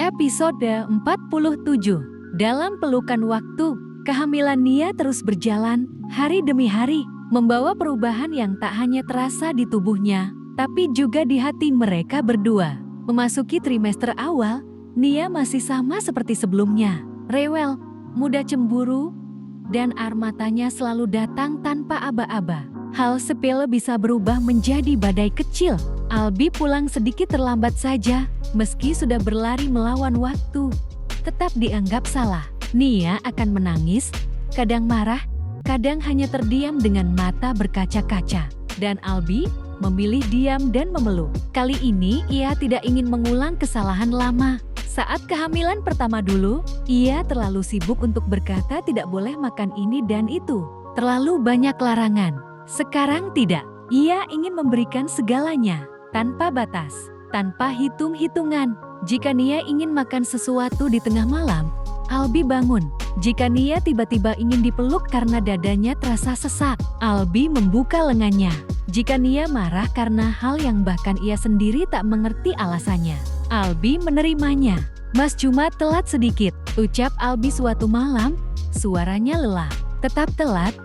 Episode 47. Dalam pelukan waktu, kehamilan Nia terus berjalan, hari demi hari, membawa perubahan yang tak hanya terasa di tubuhnya, tapi juga di hati mereka berdua. Memasuki trimester awal, Nia masih sama seperti sebelumnya, rewel, mudah cemburu, dan air matanya selalu datang tanpa aba-aba. Hal sepele bisa berubah menjadi badai kecil. Albi pulang sedikit terlambat saja, meski sudah berlari melawan waktu. Tetap dianggap salah. Nia akan menangis, kadang marah, kadang hanya terdiam dengan mata berkaca-kaca. Dan Albi memilih diam dan memeluk. Kali ini ia tidak ingin mengulang kesalahan lama. Saat kehamilan pertama dulu, ia terlalu sibuk untuk berkata tidak boleh makan ini dan itu. Terlalu banyak larangan. Sekarang tidak. Ia ingin memberikan segalanya, tanpa batas, tanpa hitung-hitungan. Jika Nia ingin makan sesuatu di tengah malam, Albi bangun. Jika Nia tiba-tiba ingin dipeluk karena dadanya terasa sesak, Albi membuka lengannya. Jika Nia marah karena hal yang bahkan ia sendiri tak mengerti alasannya, Albi menerimanya. "Mas cuma telat sedikit," ucap Albi suatu malam, suaranya lelah. "Tetap telat,"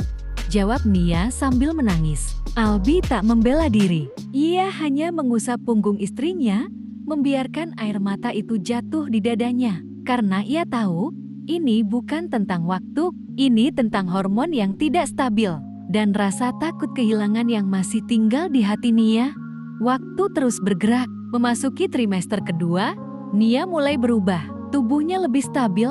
jawab Nia sambil menangis. Albi tak membela diri. Ia hanya mengusap punggung istrinya, membiarkan air mata itu jatuh di dadanya. Karena ia tahu, ini bukan tentang waktu, ini tentang hormon yang tidak stabil. Dan rasa takut kehilangan yang masih tinggal di hati Nia. Waktu terus bergerak. Memasuki trimester kedua, Nia mulai berubah. Tubuhnya lebih stabil,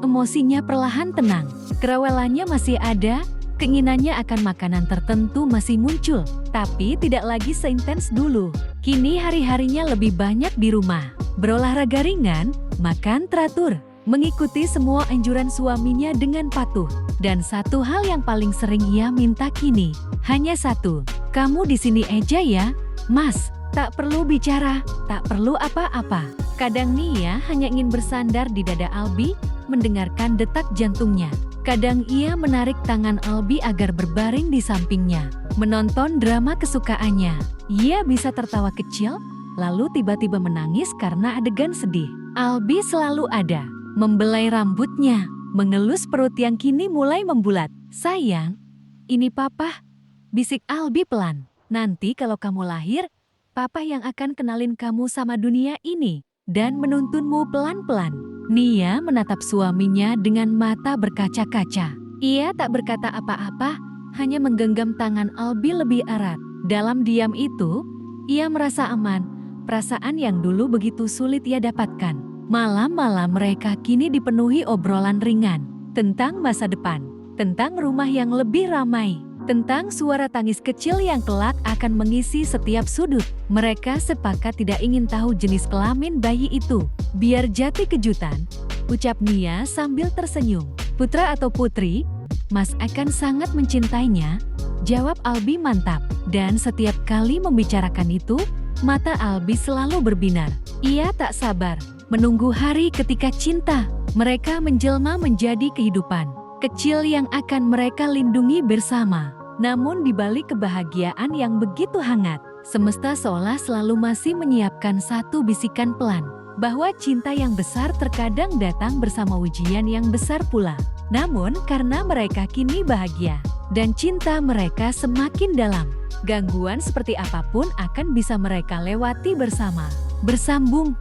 emosinya perlahan tenang. Kerawelannya masih ada, keinginannya akan makanan tertentu masih muncul, tapi tidak lagi seintens dulu. Kini hari-harinya lebih banyak di rumah, berolahraga ringan, makan teratur, mengikuti semua anjuran suaminya dengan patuh. Dan satu hal yang paling sering ia minta kini, hanya satu, "Kamu di sini aja ya, Mas. Tak perlu bicara, tak perlu apa-apa." Kadang Nia hanya ingin bersandar di dada Albi, mendengarkan detak jantungnya. Kadang ia menarik tangan Albi agar berbaring di sampingnya, menonton drama kesukaannya. Ia bisa tertawa kecil, lalu tiba-tiba menangis karena adegan sedih. Albi selalu ada, membelai rambutnya, mengelus perut yang kini mulai membulat. "Sayang, ini Papa," bisik Albi pelan. "Nanti kalau kamu lahir, Papa yang akan kenalin kamu sama dunia ini dan menuntunmu pelan-pelan." Nia menatap suaminya dengan mata berkaca-kaca. Ia tak berkata apa-apa, hanya menggenggam tangan Albi lebih erat. Dalam diam itu, ia merasa aman, perasaan yang dulu begitu sulit ia dapatkan. Malam-malam mereka kini dipenuhi obrolan ringan, tentang masa depan, tentang rumah yang lebih ramai, tentang suara tangis kecil yang kelak akan mengisi setiap sudut. Mereka sepakat tidak ingin tahu jenis kelamin bayi itu. "Biar jadi kejutan," ucap Nia sambil tersenyum. "Putra atau putri, Mas akan sangat mencintainya," jawab Albi mantap. Dan setiap kali membicarakan itu, mata Albi selalu berbinar. Ia tak sabar menunggu hari ketika cinta mereka menjelma menjadi kehidupan kecil yang akan mereka lindungi bersama. Namun di balik kebahagiaan yang begitu hangat, semesta seolah selalu masih menyiapkan satu bisikan pelan, bahwa cinta yang besar terkadang datang bersama ujian yang besar pula. Namun karena mereka kini bahagia, dan cinta mereka semakin dalam, gangguan seperti apapun akan bisa mereka lewati bersama. Bersambung.